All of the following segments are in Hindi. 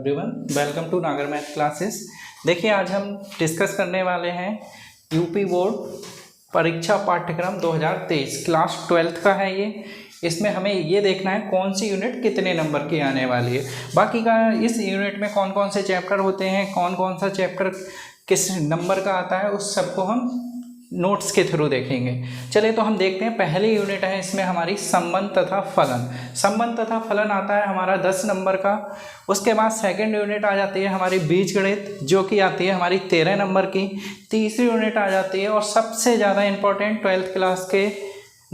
एवरीवन, वेलकम टू नागर मैथ क्लासेस। देखिए, आज हम डिस्कस करने वाले हैं यूपी बोर्ड परीक्षा पाठ्यक्रम 2023 क्लास 12th का है ये। इसमें हमें ये देखना है कौन सी यूनिट कितने नंबर की आने वाली है। बाकी का इस यूनिट में कौन कौन से चैप्टर होते हैं, कौन कौन सा चैप्टर किस नंबर का आता है, उस सबको हम नोट्स के थ्रू देखेंगे। चलिए तो हम देखते हैं। पहली यूनिट है इसमें हमारी संबंध तथा फलन। संबंध तथा फलन आता है हमारा 10 नंबर का। उसके बाद सेकंड यूनिट आ जाती है हमारी बीजगणित, जो कि आती है हमारी 13 नंबर की। तीसरी यूनिट आ जाती है और सबसे ज़्यादा इम्पोर्टेंट 12th क्लास के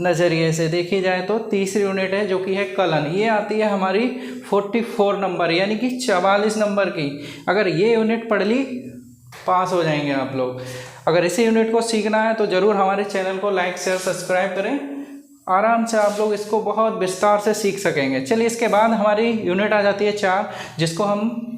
नज़रिए से देखी जाए तो तीसरी यूनिट है जो कि है कलन। ये आती है हमारी 44 नंबर यानी कि 44 नंबर की। अगर ये यूनिट पढ़ ली पास हो जाएंगे आप लोग। अगर इसी यूनिट को सीखना है तो ज़रूर हमारे चैनल को लाइक शेयर सब्सक्राइब करें। आराम से आप लोग इसको बहुत विस्तार से सीख सकेंगे। चलिए, इसके बाद हमारी यूनिट आ जाती है 4, जिसको हम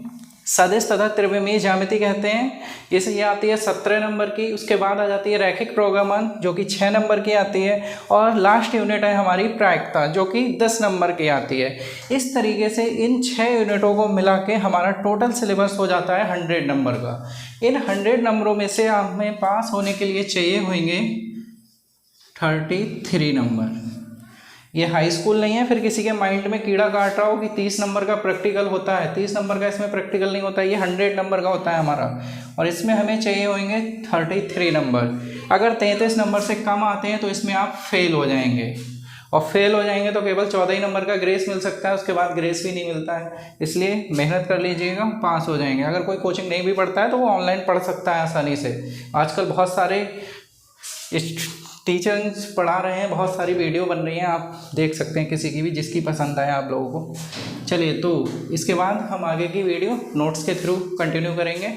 सदिश तथा त्रिविमीय ज्यामिति कहते हैं। ये आती है 17 नंबर की। उसके बाद आ जाती है रैखिक प्रोग्रामन, जो कि 6 नंबर की आती है। और लास्ट यूनिट है हमारी प्रायिकता, जो कि 10 नंबर की आती है। इस तरीके से इन 6 यूनिटों को मिला के हमारा टोटल सिलेबस हो जाता है 100 नंबर का। इन 100 नंबरों में से हमें पास होने के लिए चाहिए होंगे 33 नंबर। ये हाई स्कूल नहीं है, फिर किसी के माइंड में कीड़ा काट रहा हो कि 30 नंबर का प्रैक्टिकल होता है। 30 नंबर का इसमें प्रैक्टिकल नहीं होता है, ये 100 नंबर का होता है हमारा। और इसमें हमें चाहिए होंगे 33 नंबर। अगर 33 नंबर से कम आते हैं तो इसमें आप फेल हो जाएंगे, और फेल हो जाएंगे तो केवल 14 ही नंबर का ग्रेस मिल सकता है। उसके बाद ग्रेस भी नहीं मिलता है, इसलिए मेहनत कर लीजिएगा, पास हो जाएंगे। अगर कोई कोचिंग नहीं भी पढ़ता है तो वो ऑनलाइन पढ़ सकता है आसानी से। आजकल बहुत सारे टीचर्स पढ़ा रहे हैं, बहुत सारी वीडियो बन रही हैं, आप देख सकते हैं किसी की भी जिसकी पसंद आए आप लोगों को। चलिए, तो इसके बाद हम आगे की वीडियो नोट्स के थ्रू कंटिन्यू करेंगे।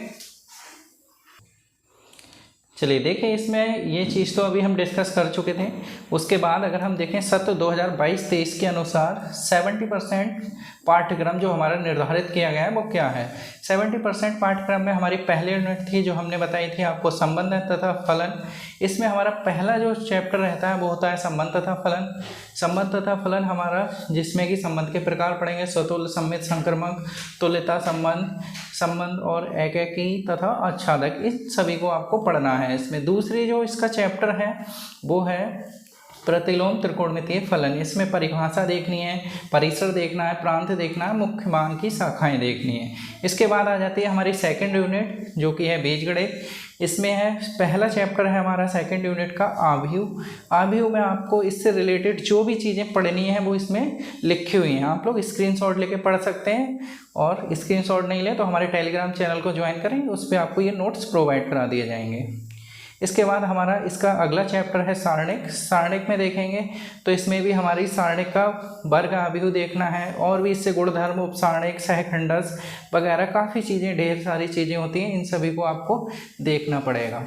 चलिए देखिए, इसमें ये चीज़ तो अभी हम डिस्कस कर चुके थे। उसके बाद अगर हम देखें सत्र 2022-23 के अनुसार 70% पाठ्यक्रम जो हमारा निर्धारित किया गया है वो क्या है। 70% पाठ्यक्रम में हमारी पहली यूनिट थी जो हमने बताई थी आपको, संबंध तथा फलन। इसमें हमारा पहला जो चैप्टर रहता है वो होता है संबंध तथा फलन। संबंध तथा फलन हमारा, जिसमें कि संबंध के प्रकार पढ़ेंगे, स्वतुल्य, सममित, संक्रमक, तुल्यता संबंध, संबंध और एकैकी तथा आच्छादक, इस सभी को आपको पढ़ना है। इसमें दूसरी जो इसका चैप्टर है वो है प्रतिलोम त्रिकोणमितीय फलन। इसमें परिभाषा देखनी है, परिसर देखना है, प्रांत देखना है, मुख्य मान की शाखाएं देखनी है। इसके बाद आ जाती है हमारी सेकंड यूनिट जो कि है बीजगणित। इसमें है पहला चैप्टर है हमारा सेकंड यूनिट का आव्यूह। आव्यूह में आपको इससे रिलेटेड जो भी चीज़ें पढ़नी है वो इसमें लिखी हुई हैं, आप लोग स्क्रीनशॉट लेके पढ़ सकते हैं। और स्क्रीनशॉट नहीं ले तो हमारे टेलीग्राम चैनल को ज्वाइन करें, उस पर आपको ये नोट्स प्रोवाइड करा दिए जाएंगे। इसके बाद हमारा इसका अगला चैप्टर है सारणिक। सारणिक में देखेंगे तो इसमें भी हमारी सारणिक का वर्ग आव्यूह देखना है, और भी इससे गुणधर्म, उपसारणिक, सहखंडस वगैरह काफ़ी चीज़ें, ढेर सारी चीज़ें होती हैं, इन सभी को आपको देखना पड़ेगा।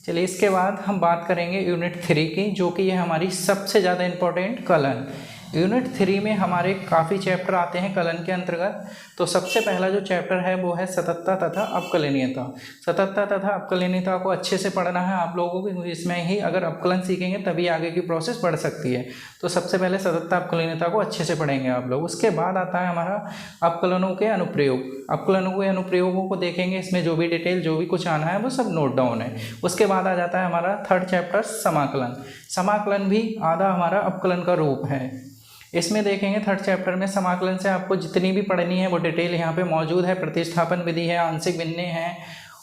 चलिए, इसके बाद हम बात करेंगे यूनिट 3 की, जो कि है हमारी सबसे ज़्यादा इम्पोर्टेंट कलन। यूनिट 3 में हमारे काफ़ी चैप्टर आते हैं कलन के अंतर्गत। तो सबसे पहला जो चैप्टर है वो है सततता तथा अवकलनीयता। सततता तथा अवकलनीयता को अच्छे से पढ़ना है आप लोगों को, इसमें ही अगर अवकलन सीखेंगे तभी आगे की प्रोसेस बढ़ सकती है। तो सबसे पहले सततता अवकलनीयता को अच्छे से पढ़ेंगे आप लोग। उसके बाद आता है हमारा अवकलनों के अनुप्रयोग। अवकलनों के अनुप्रयोगों को देखेंगे, इसमें जो भी डिटेल जो भी कुछ आना है वो सब नोट डाउन है। उसके बाद आ जाता है हमारा थर्ड चैप्टर समाकलन। समाकलन भी आधा हमारा अवकलन का रूप है। इसमें देखेंगे थर्ड चैप्टर में समाकलन से आपको जितनी भी पढ़नी है वो डिटेल यहाँ पे मौजूद है। प्रतिस्थापन विधि है, आंशिक भिन्ने हैं,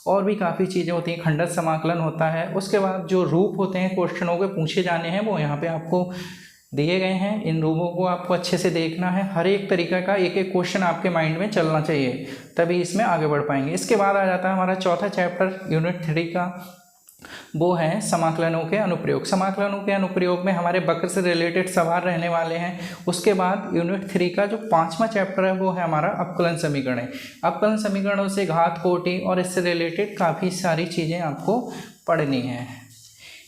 और भी काफ़ी चीज़ें होती हैं, खंडन समाकलन होता है। उसके बाद जो रूप होते हैं क्वेश्चनों के पूछे जाने हैं वो यहाँ पे आपको दिए गए हैं। इन रूपों को आपको अच्छे से देखना है, हर एक तरीका का एक एक क्वेश्चन आपके माइंड में चलना चाहिए, तभी इसमें आगे बढ़ पाएंगे। इसके बाद आ जाता है हमारा चौथा चैप्टर यूनिट 3 का, वो है समाकलनों के अनुप्रयोग। समाकलनों के अनुप्रयोग में हमारे वक्र से रिलेटेड सवाल रहने वाले हैं। उसके बाद यूनिट 3 का जो 5वां चैप्टर है वो है हमारा अवकलन समीकरण। अवकलन समीकरणों से घात, कोटि और इससे रिलेटेड काफ़ी सारी चीज़ें आपको पढ़नी है।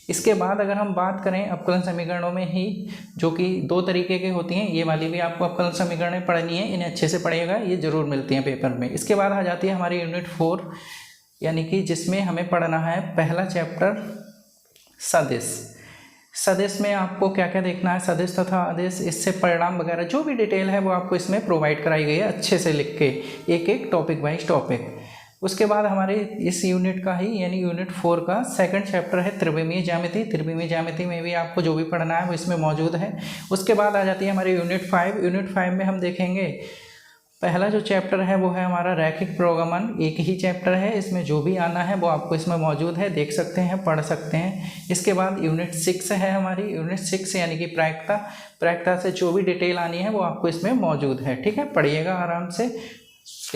इसके बाद अगर हम बात करें अवकलन समीकरणों में ही, जो कि 2 तरीके की होती हैं, ये वाली भी आपको अवकलन समीकरणें पढ़नी है, इन्हें अच्छे से पढ़िएगा, ये ज़रूर मिलती हैं पेपर में। इसके बाद आ जाती है हमारी यूनिट 4, यानी कि जिसमें हमें पढ़ना है पहला चैप्टर सदिश। सदिश में आपको क्या क्या देखना है, सदिश तथा आदेश, इससे परिणाम वगैरह जो भी डिटेल है वो आपको इसमें प्रोवाइड कराई गई है अच्छे से लिख के, एक एक टॉपिक वाइज टॉपिक। उसके बाद हमारे इस यूनिट का ही यानी यूनिट 4 का सेकंड चैप्टर है त्रिविमीय ज्यामिति। त्रिविमीय ज्यामिति में भी आपको जो भी पढ़ना है वो इसमें मौजूद है। उसके बाद आ जाती है हमारी यूनिट 5। यूनिट 5 में हम देखेंगे पहला जो चैप्टर है वो है हमारा रैखिक प्रोगमन। एक ही चैप्टर है, इसमें जो भी आना है वो आपको इसमें मौजूद है, देख सकते हैं, पढ़ सकते हैं। इसके बाद यूनिट 6 है हमारी, यूनिट 6 यानी कि प्रायिकता। प्रायिकता से जो भी डिटेल आनी है वो आपको इसमें मौजूद है। ठीक है, पढ़िएगा आराम से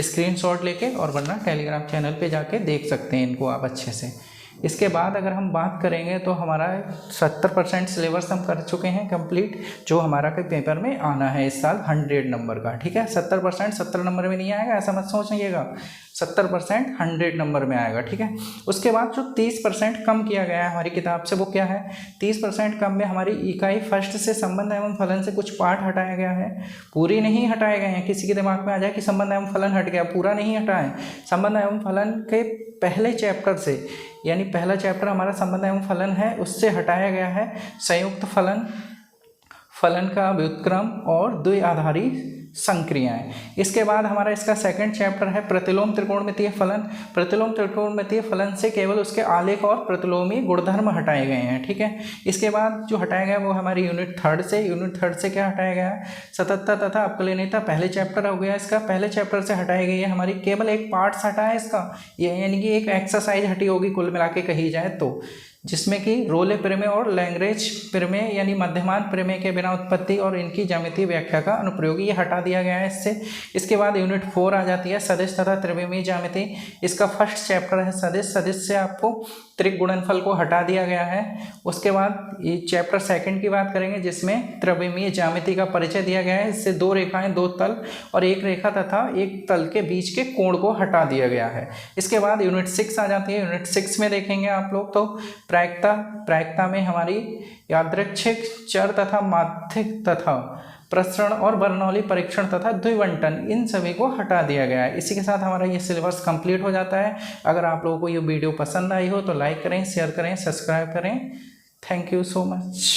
स्क्रीनशॉट लेके, और वरना टेलीग्राम चैनल पे जाके देख सकते हैं इनको आप अच्छे से। इसके बाद अगर हम बात करेंगे तो हमारा 70% सिलेबस हम कर चुके हैं कंप्लीट, जो हमारा के पेपर में आना है इस साल 100 नंबर का। ठीक है, 70% 70 नंबर में नहीं आएगा, ऐसा मत सोचिएगा, 70% 100 नंबर में आएगा। ठीक है, उसके बाद जो 30% कम किया गया है हमारी किताब से वो क्या है, 30% कम में हमारी इकाई फर्स्ट से संबंध एवं फलन से कुछ पार्ट हटाया गया है, पूरी नहीं हटाए गए हैं। किसी के दिमाग में आ जाए कि संबंध एवं फलन हट गया, पूरा नहीं हटा है। संबंध एवं फलन के पहले चैप्टर से, यानी पहला चैप्टर हमारा संबंध एवं फलन है, उससे हटाया गया है संयुक्त फलन, फलन का व्युत्क्रम और द्विआधारी संक्रियाएं। इसके बाद हमारा इसका सेकंड चैप्टर है प्रतिलोम त्रिकोणमितीय फलन। प्रतिलोम त्रिकोणमितीय फलन से केवल उसके आलेख और प्रतिलोमी गुणधर्म हटाए गए हैं। ठीक है, इसके बाद जो हटाया गया वो हमारी यूनिट 3 से। यूनिट 3 से क्या हटाया गया, सततता तथा अपकलनीयता पहले चैप्टर हो गया इसका। पहले चैप्टर से हटाई गई है हमारी, केवल एक पार्ट्स हटा है इसका, ये यानी कि एक एक्सरसाइज हटी होगी कुल मिला के कही जाए तो, जिसमें कि रोले प्रमेय और लैग्रेंज प्रमेय यानी मध्यमान प्रमेय के बिना उत्पत्ति और इनकी ज्यामितीय व्याख्या का अनुप्रयोगी, ये हटा दिया गया है इससे। इसके बाद यूनिट 4 आ जाती है सदिश तथा त्रिविमीय ज्यामिति। इसका फर्स्ट चैप्टर है सदिश। सदिश से आपको त्रिक गुणनफल को हटा दिया गया है। उसके बाद ये चैप्टर सेकंड की बात करेंगे जिसमें त्रिविमीय ज्यामिति का परिचय दिया गया है। इससे दो रेखाएं, दो तल और एक रेखा तथा एक तल के बीच के कोण को हटा दिया गया है। इसके बाद यूनिट 6 आ जाती है। यूनिट 6 में देखेंगे आप लोग तो प्रायिकता में हमारी यादृच्छिक, चर तथा माध्यिक तथा प्रसरण और बर्नौली परीक्षण तथा द्विवंटन, इन सभी को हटा दिया गया है। इसी के साथ हमारा ये सिलेबस कंप्लीट हो जाता है। अगर आप लोगों को ये वीडियो पसंद आई हो तो लाइक करें, शेयर करें, सब्सक्राइब करें। Thank you so much.